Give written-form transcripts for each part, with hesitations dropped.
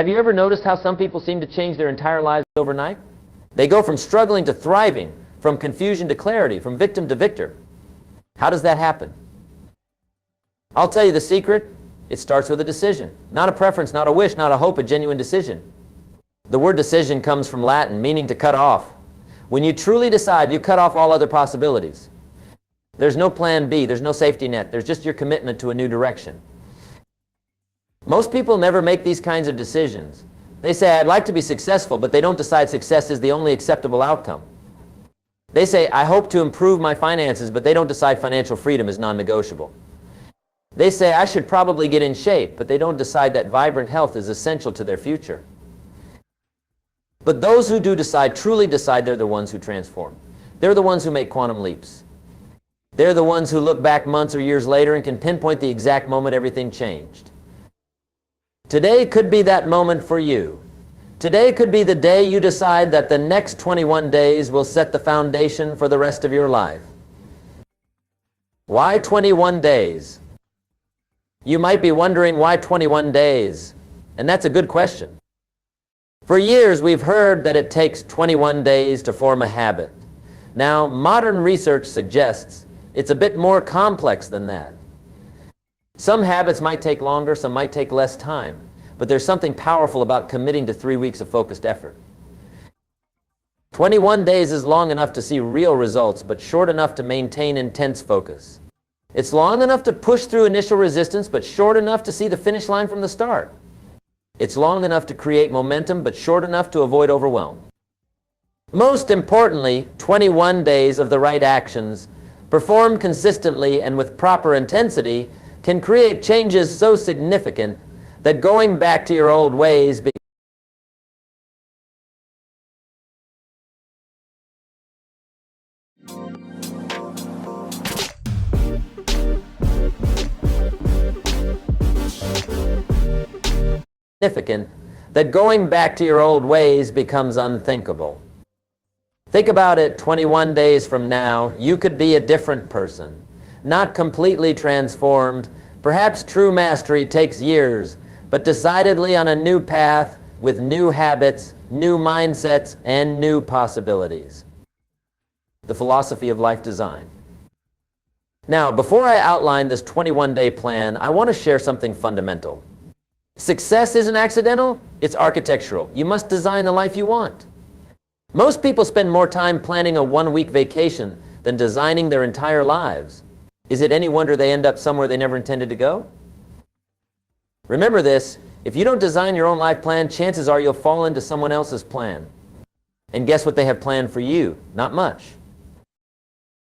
Have you ever noticed how some people seem to change their entire lives overnight? They go from struggling to thriving, from confusion to clarity, from victim to victor. How does that happen? I'll tell you the secret. It starts with a decision. Not a preference, not a wish, not a hope, a genuine decision. The word decision comes from Latin, meaning to cut off. When you truly decide, you cut off all other possibilities. There's no plan B, there's no safety net, there's just your commitment to a new direction. Most people never make these kinds of decisions. They say, I'd like to be successful, but they don't decide success is the only acceptable outcome. They say, I hope to improve my finances, but they don't decide financial freedom is non-negotiable. They say, I should probably get in shape, but they don't decide that vibrant health is essential to their future. But those who do decide, truly decide, they're the ones who transform. They're the ones who make quantum leaps. They're the ones who look back months or years later and can pinpoint the exact moment everything changed. Today could be that moment for you. Today could be the day you decide that the next 21 days will set the foundation for the rest of your life. Why 21 days? You might be wondering why 21 days, and that's a good question. For years we've heard that it takes 21 days to form a habit. Now, modern research suggests it's a bit more complex than that. Some habits might take longer, some might take less time, but there's something powerful about committing to 3 weeks of focused effort. 21 days is long enough to see real results, but short enough to maintain intense focus. It's long enough to push through initial resistance, but short enough to see the finish line from the start. It's long enough to create momentum, but short enough to avoid overwhelm. Most importantly, 21 days of the right actions, performed consistently and with proper intensity, can create changes so significant that going back to your old ways becomes unthinkable. Think about it. 21 days from now, you could be a different person. Not completely transformed. Perhaps true mastery takes years, but decidedly on a new path with new habits, new mindsets, and new possibilities. The philosophy of life design. Now, before I outline this 21-day plan, I want to share something fundamental. Success isn't accidental, it's architectural. You must design the life you want. Most people spend more time planning a one-week vacation than designing their entire lives. Is it any wonder they end up somewhere they never intended to go? Remember this, if you don't design your own life plan, chances are you'll fall into someone else's plan. And guess what they have planned for you? Not much.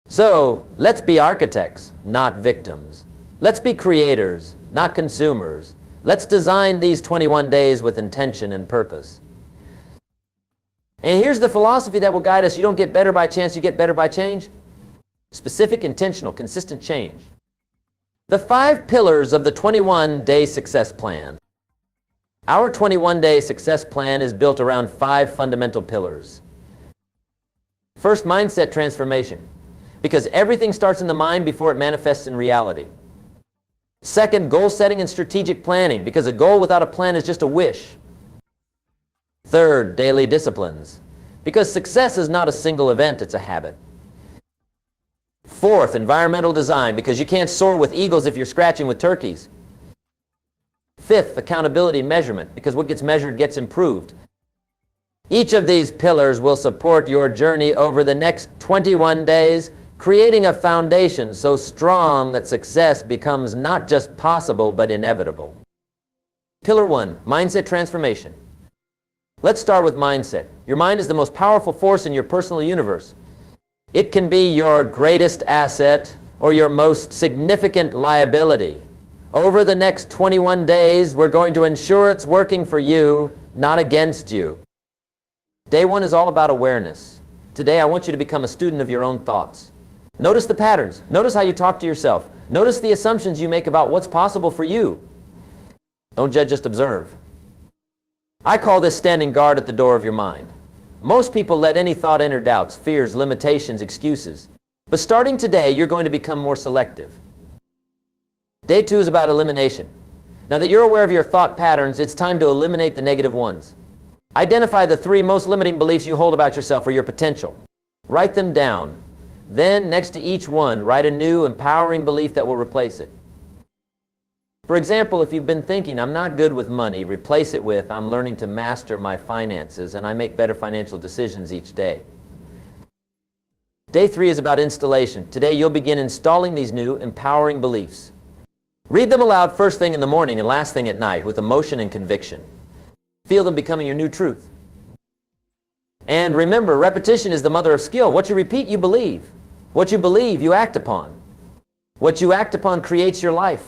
So, let's be architects, not victims. Let's be creators, not consumers. Let's design these 21 days with intention and purpose. And here's the philosophy that will guide us. You don't get better by chance, you get better by change. Specific, intentional, consistent change. The 5 pillars of the 21-day success plan. Our 21-day success plan is built around 5 fundamental pillars. First, mindset transformation, because everything starts in the mind before it manifests in reality. Second, goal setting and strategic planning, because a goal without a plan is just a wish. Third, daily disciplines, because success is not a single event, it's a habit. Fourth, environmental design, because you can't soar with eagles if you're scratching with turkeys. Fifth, accountability and measurement, because what gets measured gets improved. Each of these pillars will support your journey over the next 21 days, creating a foundation so strong that success becomes not just possible, but inevitable. Pillar 1, mindset transformation. Let's start with mindset. Your mind is the most powerful force in your personal universe. It can be your greatest asset or your most significant liability. Over the next 21 days, we're going to ensure it's working for you, not against you. Day 1 is all about awareness. Today, I want you to become a student of your own thoughts. Notice the patterns. Notice how you talk to yourself. Notice the assumptions you make about what's possible for you. Don't judge, just observe. I call this standing guard at the door of your mind. Most people let any thought enter doubts, fears, limitations, excuses. But starting today, you're going to become more selective. Day 2 is about elimination. Now that you're aware of your thought patterns, it's time to eliminate the negative ones. Identify the 3 most limiting beliefs you hold about yourself or your potential. Write them down. Then, next to each one, write a new, empowering belief that will replace it. For example, if you've been thinking, I'm not good with money, replace it with, I'm learning to master my finances and I make better financial decisions each day. Day 3 is about installation. Today you'll begin installing these new, empowering beliefs. Read them aloud first thing in the morning and last thing at night with emotion and conviction. Feel them becoming your new truth. And remember, repetition is the mother of skill. What you repeat, you believe. What you believe, you act upon. What you act upon creates your life.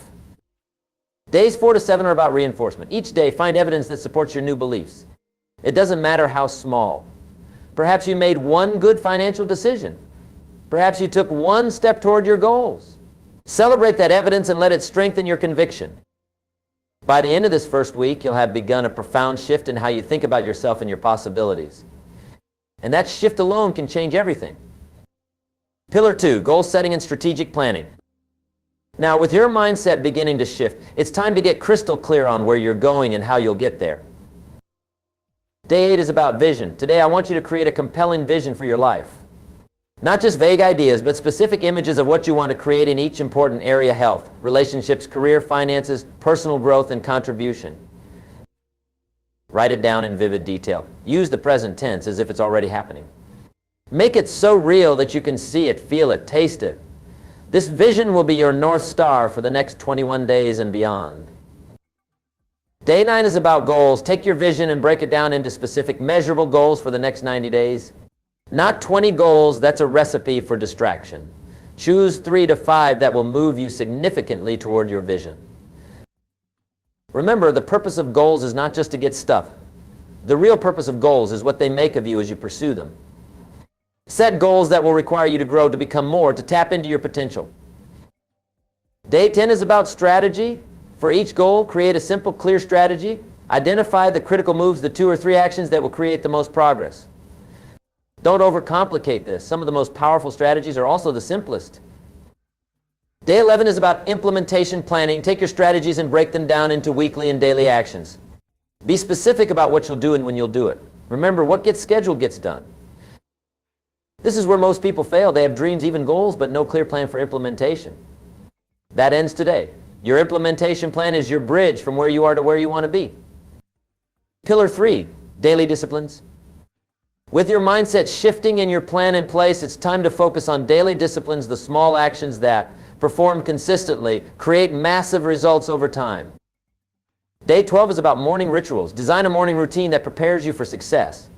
Days 4 to 7 are about reinforcement. Each day, find evidence that supports your new beliefs. It doesn't matter how small. Perhaps you made one good financial decision. Perhaps you took one step toward your goals. Celebrate that evidence and let it strengthen your conviction. By the end of this first week, you'll have begun a profound shift in how you think about yourself and your possibilities. And that shift alone can change everything. Pillar 2, goal setting and strategic planning. Now, with your mindset beginning to shift, it's time to get crystal clear on where you're going and how you'll get there. Day 8 is about vision. Today, I want you to create a compelling vision for your life. Not just vague ideas, but specific images of what you want to create in each important area: health, relationships, career, finances, personal growth, and contribution. Write it down in vivid detail. Use the present tense as if it's already happening. Make it so real that you can see it, feel it, taste it. This vision will be your North Star for the next 21 days and beyond. Day 9 is about goals. Take your vision and break it down into specific, measurable goals for the next 90 days. Not 20 goals, that's a recipe for distraction. Choose 3 to 5 that will move you significantly toward your vision. Remember, the purpose of goals is not just to get stuff. The real purpose of goals is what they make of you as you pursue them. Set goals that will require you to grow, to become more, to tap into your potential. Day 10 is about strategy. For each goal, create a simple, clear strategy. Identify the critical moves, the 2 or 3 actions that will create the most progress. Don't overcomplicate this. Some of the most powerful strategies are also the simplest. Day 11 is about implementation planning. Take your strategies and break them down into weekly and daily actions. Be specific about what you'll do and when you'll do it. Remember, what gets scheduled gets done. This is where most people fail. They have dreams, even goals, but no clear plan for implementation. That ends today. Your implementation plan is your bridge from where you are to where you want to be. Pillar 3, daily disciplines. With your mindset shifting and your plan in place, it's time to focus on daily disciplines, the small actions that, performed consistently, create massive results over time. Day 12 is about morning rituals. Design a morning routine that prepares you for success.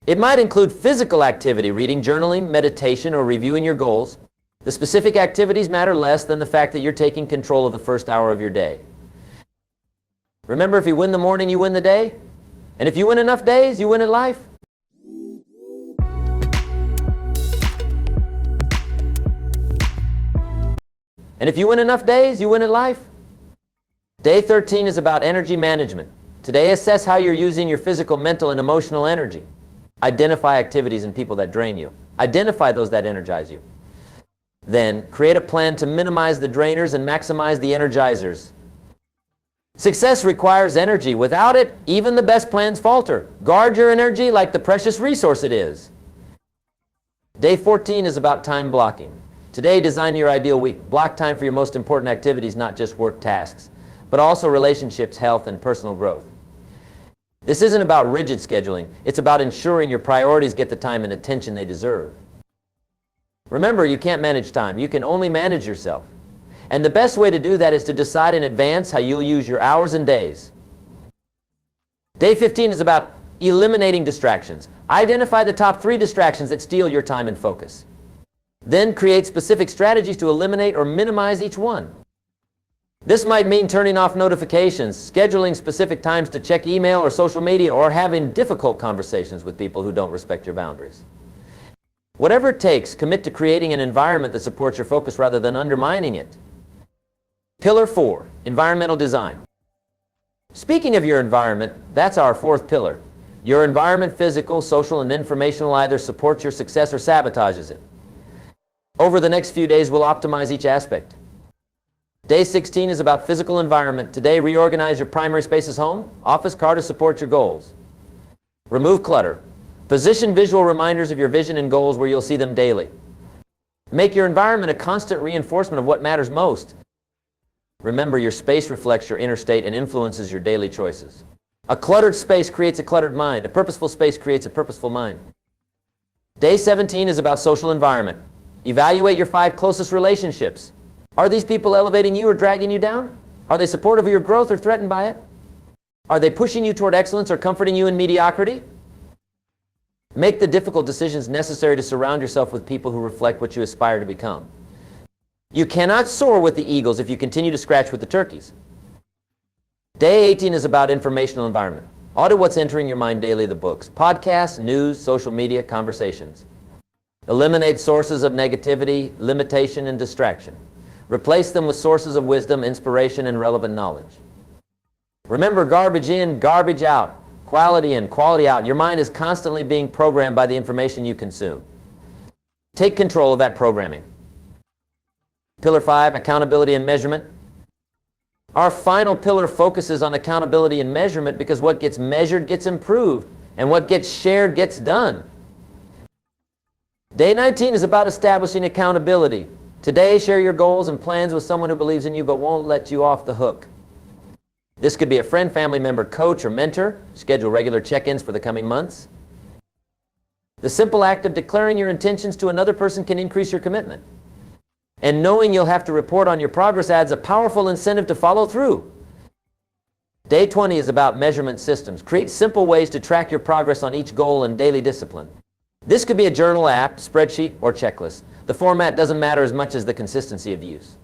It might include physical activity, reading, journaling, meditation, or reviewing your goals. The specific activities matter less than the fact that you're taking control of the first hour of your day. Remember, if you win the morning, you win the day. And if you win enough days, you win in life. And if you win enough days, you win in life. Day 13 is about energy management. Today, assess how you're using your physical, mental, and emotional energy. Identify activities and people that drain you. Identify those that energize you. Then, create a plan to minimize the drainers and maximize the energizers. Success requires energy. Without it, even the best plans falter. Guard your energy like the precious resource it is. Day 14 is about time blocking. Today, design your ideal week. Block time for your most important activities, not just work tasks, but also relationships, health, and personal growth. This isn't about rigid scheduling. It's about ensuring your priorities get the time and attention they deserve. Remember, you can't manage time. You can only manage yourself. And the best way to do that is to decide in advance how you'll use your hours and days. Day 15 is about eliminating distractions. Identify the top 3 distractions that steal your time and focus. Then create specific strategies to eliminate or minimize each one. This might mean turning off notifications, scheduling specific times to check email or social media, or having difficult conversations with people who don't respect your boundaries. Whatever it takes, commit to creating an environment that supports your focus rather than undermining it. Pillar 4, environmental design. Speaking of your environment, that's our 4th pillar. Your environment, physical, social, and informational, either supports your success or sabotages it. Over the next few days, we'll optimize each aspect. Day 16 is about physical environment. Today, reorganize your primary spaces: home, office, car to support your goals. Remove clutter. Position visual reminders of your vision and goals where you'll see them daily. Make your environment a constant reinforcement of what matters most. Remember, your space reflects your inner state and influences your daily choices. A cluttered space creates a cluttered mind. A purposeful space creates a purposeful mind. Day 17 is about social environment. Evaluate your 5 closest relationships. Are these people elevating you or dragging you down? Are they supportive of your growth or threatened by it? Are they pushing you toward excellence or comforting you in mediocrity? Make the difficult decisions necessary to surround yourself with people who reflect what you aspire to become. You cannot soar with the eagles if you continue to scratch with the turkeys. Day 18 is about informational environment. Audit what's entering your mind daily: the books, podcasts, news, social media, conversations. Eliminate sources of negativity, limitation, and distraction. Replace them with sources of wisdom, inspiration, and relevant knowledge. Remember, garbage in, garbage out. Quality in, quality out. Your mind is constantly being programmed by the information you consume. Take control of that programming. Pillar 5, accountability and measurement. Our final pillar focuses on accountability and measurement because what gets measured gets improved, and what gets shared gets done. Day 19 is about establishing accountability. Today, share your goals and plans with someone who believes in you but won't let you off the hook. This could be a friend, family member, coach, or mentor. Schedule regular check-ins for the coming months. The simple act of declaring your intentions to another person can increase your commitment. And knowing you'll have to report on your progress adds a powerful incentive to follow through. Day 20 is about measurement systems. Create simple ways to track your progress on each goal and daily discipline. This could be a journal, app, spreadsheet, or checklist. The format doesn't matter as much as the consistency of use.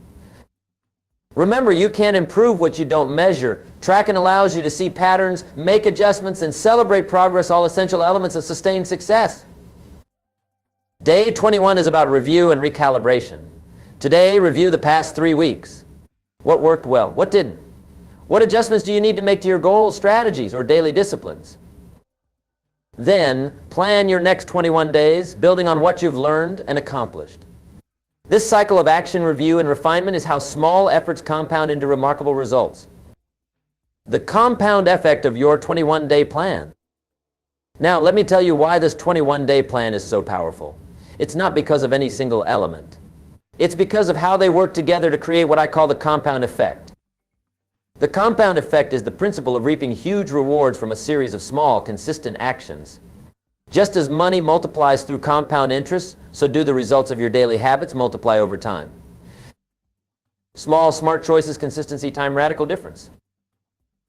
Remember, you can't improve what you don't measure. Tracking allows you to see patterns, make adjustments, and celebrate progress, all essential elements of sustained success. Day 21 is about review and recalibration. Today, review the past 3 weeks. What worked well? What didn't? What adjustments do you need to make to your goals, strategies, or daily disciplines? Then, plan your next 21 days, building on what you've learned and accomplished. This cycle of action, review, and refinement is how small efforts compound into remarkable results. The compound effect of your 21-day plan. Now, let me tell you why this 21-day plan is so powerful. It's not because of any single element. It's because of how they work together to create what I call the compound effect. The compound effect is the principle of reaping huge rewards from a series of small, consistent actions. Just as money multiplies through compound interest, so do the results of your daily habits multiply over time. Small, smart choices, consistency, time, radical difference.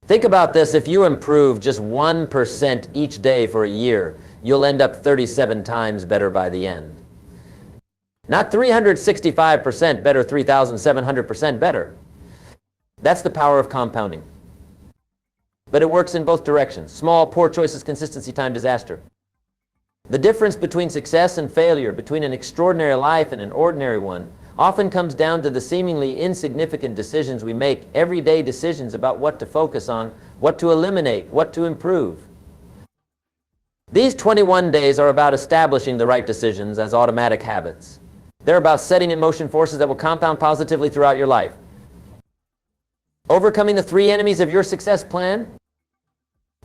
Think about this. If you improve just 1% each day for a year, you'll end up 37 times better by the end. Not 365% better, 3,700% better. That's the power of compounding. But it works in both directions. Small, poor choices, consistency, time, disaster. The difference between success and failure, between an extraordinary life and an ordinary one, often comes down to the seemingly insignificant decisions we make, everyday decisions about what to focus on, what to eliminate, what to improve. These 21 days are about establishing the right decisions as automatic habits. They're about setting in motion forces that will compound positively throughout your life. Overcoming the 3 enemies of your success plan.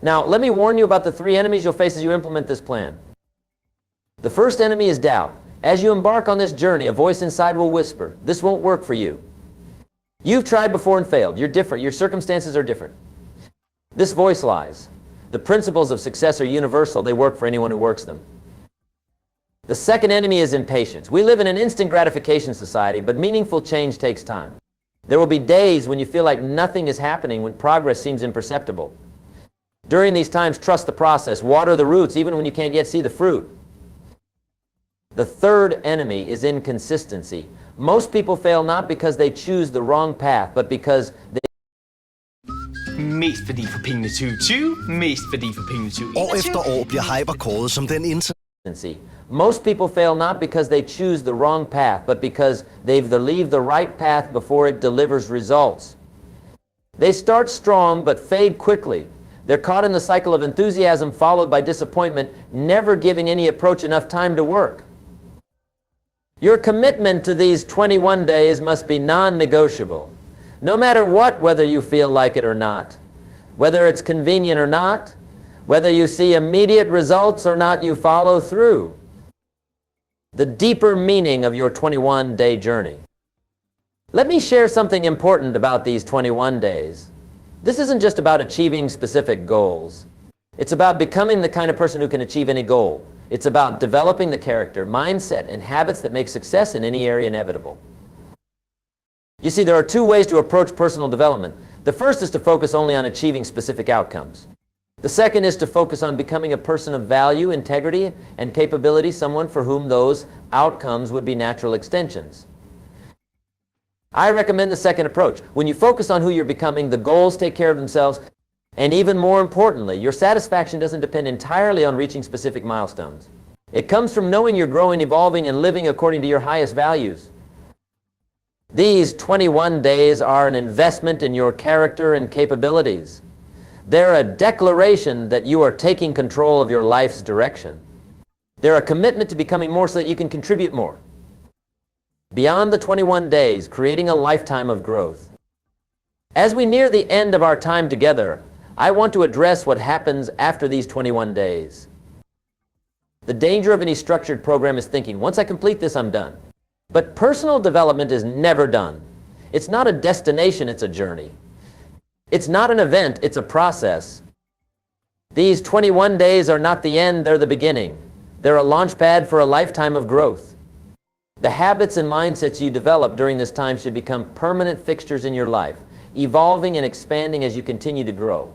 Now, let me warn you about the 3 enemies you'll face as you implement this plan. The first enemy is doubt. As you embark on this journey, a voice inside will whisper, "This won't work for you. You've tried before and failed. You're different. Your circumstances are different." This voice lies. The principles of success are universal. They work for anyone who works them. The second enemy is impatience. We live in an instant gratification society, but meaningful change takes time. There will be days when you feel like nothing is happening, when progress seems imperceptible. During these times, trust the process. Water the roots even when you can't yet see the fruit. The third enemy is inconsistency. Most people fail not because they choose the wrong path, but because they... Mest værdi for pengene 2020, mest værdi for pengene 2021. År efter år bliver Hyper kåret som den Most people fail not because they choose the wrong path, but because they leave the right path before it delivers results. They start strong but fade quickly. They're caught in the cycle of enthusiasm followed by disappointment, never giving any approach enough time to work. Your commitment to these 21 days must be non-negotiable. No matter what, whether you feel like it or not, whether it's convenient or not, whether you see immediate results or not, you follow through. The deeper meaning of your 21-day journey. Let me share something important about these 21 days. This isn't just about achieving specific goals. It's about becoming the kind of person who can achieve any goal. It's about developing the character, mindset, and habits that make success in any area inevitable. You see, there are two ways to approach personal development. The first is to focus only on achieving specific outcomes. The second is to focus on becoming a person of value, integrity, and capability, someone for whom those outcomes would be natural extensions. I recommend the second approach. When you focus on who you're becoming, the goals take care of themselves, and even more importantly, your satisfaction doesn't depend entirely on reaching specific milestones. It comes from knowing you're growing, evolving, and living according to your highest values. These 21 days are an investment in your character and capabilities. They're a declaration that you are taking control of your life's direction. They're a commitment to becoming more so that you can contribute more. Beyond the 21 days, creating a lifetime of growth. As we near the end of our time together, I want to address what happens after these 21 days. The danger of any structured program is thinking, once I complete this, I'm done. But personal development is never done. It's not a destination, it's a journey. It's not an event, it's a process. These 21 days are not the end, they're the beginning. They're a launch pad for a lifetime of growth. The habits and mindsets you develop during this time should become permanent fixtures in your life, evolving and expanding as you continue to grow.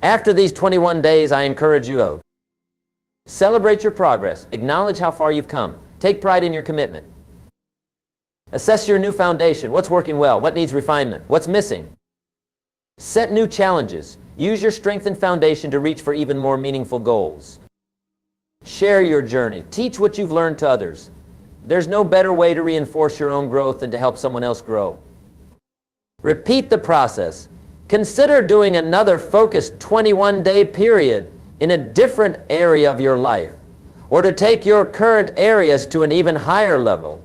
After these 21 days, I encourage you to celebrate your progress, acknowledge how far you've come, take pride in your commitment. Assess your new foundation, what's working well, what needs refinement, what's missing. Set new challenges, use your strengthened foundation to reach for even more meaningful goals. Share your journey. Teach what you've learned to others. There's no better way to reinforce your own growth than to help someone else grow. Repeat the process. Consider doing another focused 21-day period in a different area of your life, or to take your current areas to an even higher level.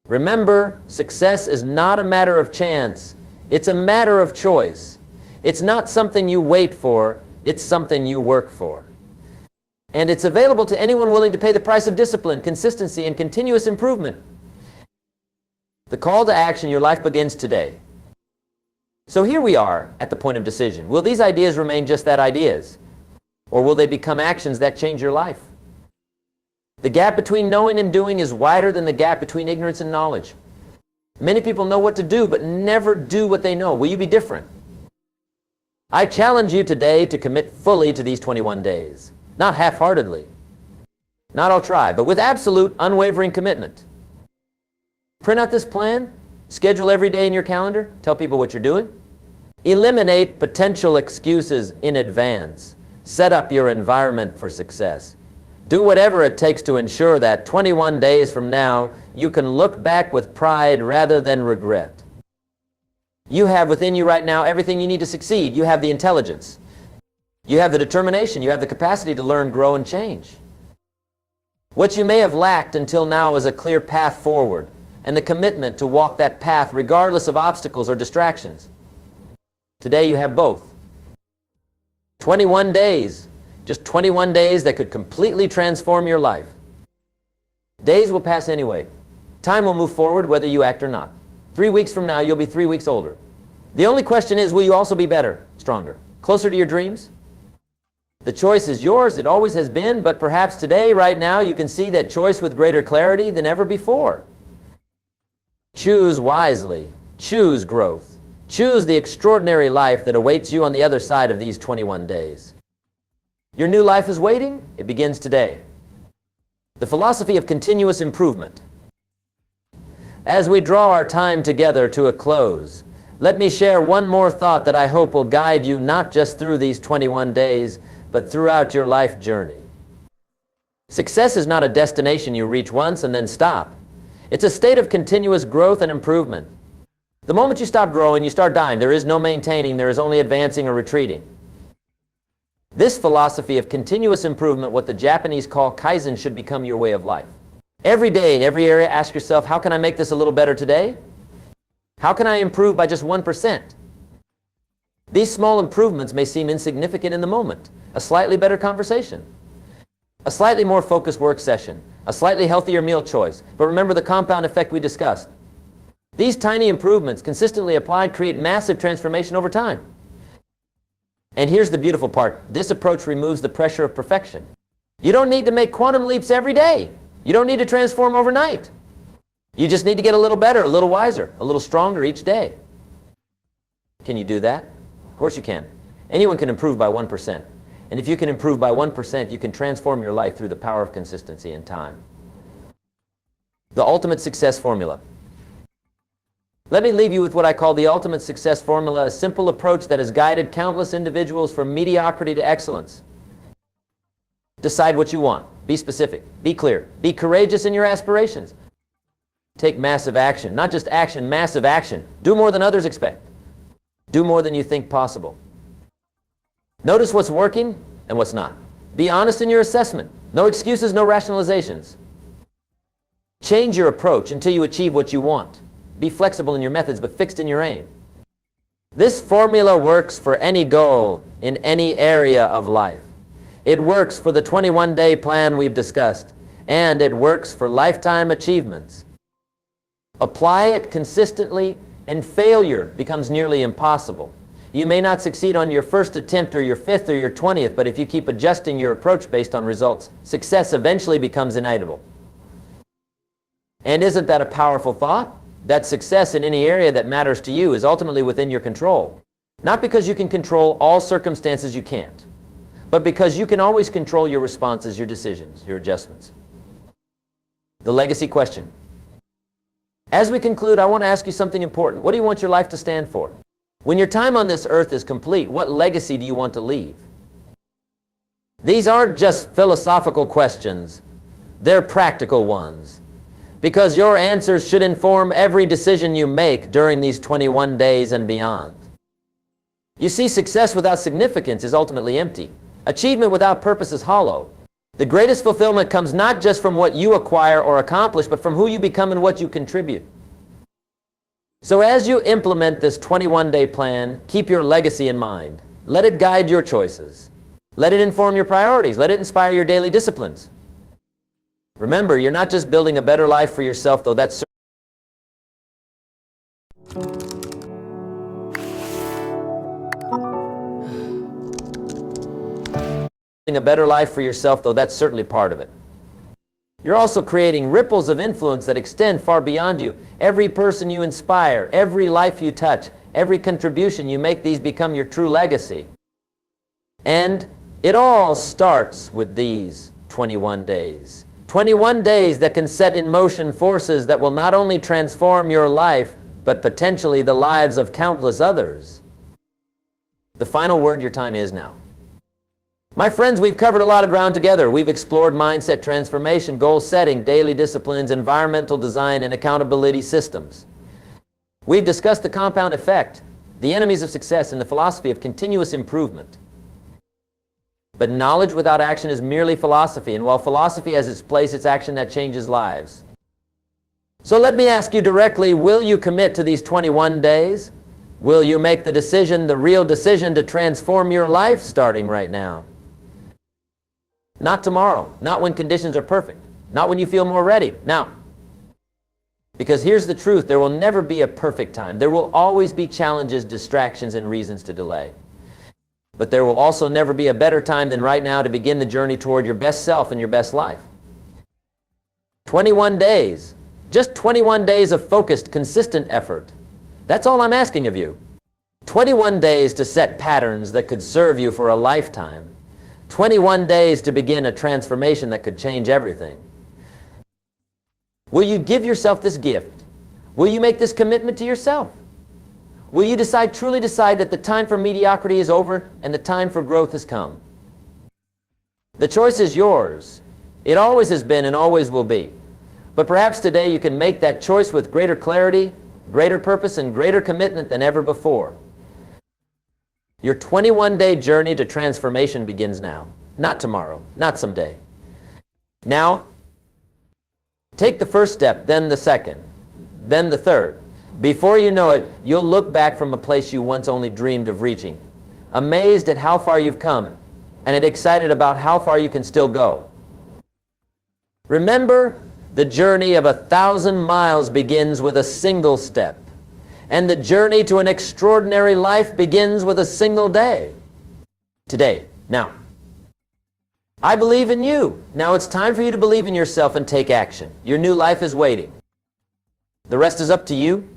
Remember, success is not a matter of chance. It's a matter of choice. It's not something you wait for. It's something you work for. And it's available to anyone willing to pay the price of discipline, consistency, and continuous improvement. The call to action, your life begins today. So here we are at the point of decision. Will these ideas remain just that, ideas? Or will they become actions that change your life? The gap between knowing and doing is wider than the gap between ignorance and knowledge. Many people know what to do, but never do what they know. Will you be different? I challenge you today to commit fully to these 21 days. Not half-heartedly. Not I'll try, but with absolute, unwavering commitment. Print out this plan. Schedule every day in your calendar. Tell people what you're doing. Eliminate potential excuses in advance. Set up your environment for success. Do whatever it takes to ensure that 21 days from now, you can look back with pride rather than regret. You have within you right now everything you need to succeed. You have the intelligence. You have the determination. You have the capacity to learn, grow, and change. What you may have lacked until now is a clear path forward and the commitment to walk that path regardless of obstacles or distractions. Today you have both. 21 days. Just 21 days that could completely transform your life. Days will pass anyway. Time will move forward whether you act or not. 3 weeks from now, you'll be 3 weeks older. The only question is, will you also be better, stronger, closer to your dreams? The choice is yours. It always has been, but perhaps today, right now, you can see that choice with greater clarity than ever before. Choose wisely. Choose growth. Choose the extraordinary life that awaits you on the other side of these 21 days. Your new life is waiting. It begins today. The philosophy of continuous improvement. As we draw our time together to a close, let me share one more thought that I hope will guide you not just through these 21 days, but throughout your life journey. Success is not a destination you reach once and then stop. It's a state of continuous growth and improvement. The moment you stop growing, you start dying. There is no maintaining. There is only advancing or retreating. This philosophy of continuous improvement, what the Japanese call kaizen, should become your way of life. Every day, in every area, ask yourself, how can I make this a little better today? How can I improve by just 1%? These small improvements may seem insignificant in the moment. A slightly better conversation, a slightly more focused work session, a slightly healthier meal choice. But remember the compound effect we discussed. These tiny improvements, consistently applied, create massive transformation over time. And here's the beautiful part. This approach removes the pressure of perfection. You don't need to make quantum leaps every day. You don't need to transform overnight. You just need to get a little better, a little wiser, a little stronger each day. Can you do that? Of course you can. Anyone can improve by 1%. And if you can improve by 1%, you can transform your life through the power of consistency and time. The ultimate success formula. Let me leave you with what I call the ultimate success formula, a simple approach that has guided countless individuals from mediocrity to excellence. Decide what you want. Be specific. Be clear. Be courageous in your aspirations. Take massive action. Not just action, massive action. Do more than others expect. Do more than you think possible. Notice what's working and what's not. Be honest in your assessment. No excuses, no rationalizations. Change your approach until you achieve what you want. Be flexible in your methods, but fixed in your aim. This formula works for any goal in any area of life. It works for the 21-day plan we've discussed, and it works for lifetime achievements. Apply it consistently, and failure becomes nearly impossible. You may not succeed on your first attempt or your 5th or your 20th, but if you keep adjusting your approach based on results, success eventually becomes inevitable. And isn't that a powerful thought? That success in any area that matters to you is ultimately within your control. Not because you can control all circumstances you can't, but because you can always control your responses, your decisions, your adjustments. The legacy question. As we conclude, I want to ask you something important. What do you want your life to stand for? When your time on this earth is complete, what legacy do you want to leave? These aren't just philosophical questions. They're practical ones. Because your answers should inform every decision you make during these 21 days and beyond. You see, success without significance is ultimately empty. Achievement without purpose is hollow. The greatest fulfillment comes not just from what you acquire or accomplish, but from who you become and what you contribute. So as you implement this 21-day plan, keep your legacy in mind. Let it guide your choices. Let it inform your priorities. Let it inspire your daily disciplines. Remember, you're not just building a better life for yourself, though that's certainly part of it. You're also creating ripples of influence that extend far beyond you. Every person you inspire, every life you touch, every contribution you make, these become your true legacy. And it all starts with these 21 days. 21 days that can set in motion forces that will not only transform your life, but potentially the lives of countless others. The final word, your time is now. My friends, we've covered a lot of ground together. We've explored mindset transformation, goal setting, daily disciplines, environmental design, and accountability systems. We've discussed the compound effect, the enemies of success, and the philosophy of continuous improvement. But knowledge without action is merely philosophy, and while philosophy has its place, it's action that changes lives. So let me ask you directly, will you commit to these 21 days? Will you make the decision, the real decision, to transform your life starting right now? Not tomorrow, not when conditions are perfect, not when you feel more ready, now. Because here's the truth, there will never be a perfect time. There will always be challenges, distractions, and reasons to delay. But there will also never be a better time than right now to begin the journey toward your best self and your best life. 21 days, just 21 days of focused, consistent effort. That's all I'm asking of you. 21 days to set patterns that could serve you for a lifetime. 21 days to begin a transformation that could change everything. Will you give yourself this gift? Will you make this commitment to yourself? Will you truly decide that the time for mediocrity is over and the time for growth has come? The choice is yours. It always has been and always will be. But perhaps today you can make that choice with greater clarity, greater purpose, and greater commitment than ever before. Your 21-day journey to transformation begins now. Not tomorrow, not someday. Now, take the first step, then the second, then the third. Before you know it, you'll look back from a place you once only dreamed of reaching, amazed at how far you've come, and excited about how far you can still go. Remember, the journey of 1,000 miles begins with a single step, and the journey to an extraordinary life begins with a single day. Today. Now, I believe in you. Now it's time for you to believe in yourself and take action. Your new life is waiting. The rest is up to you.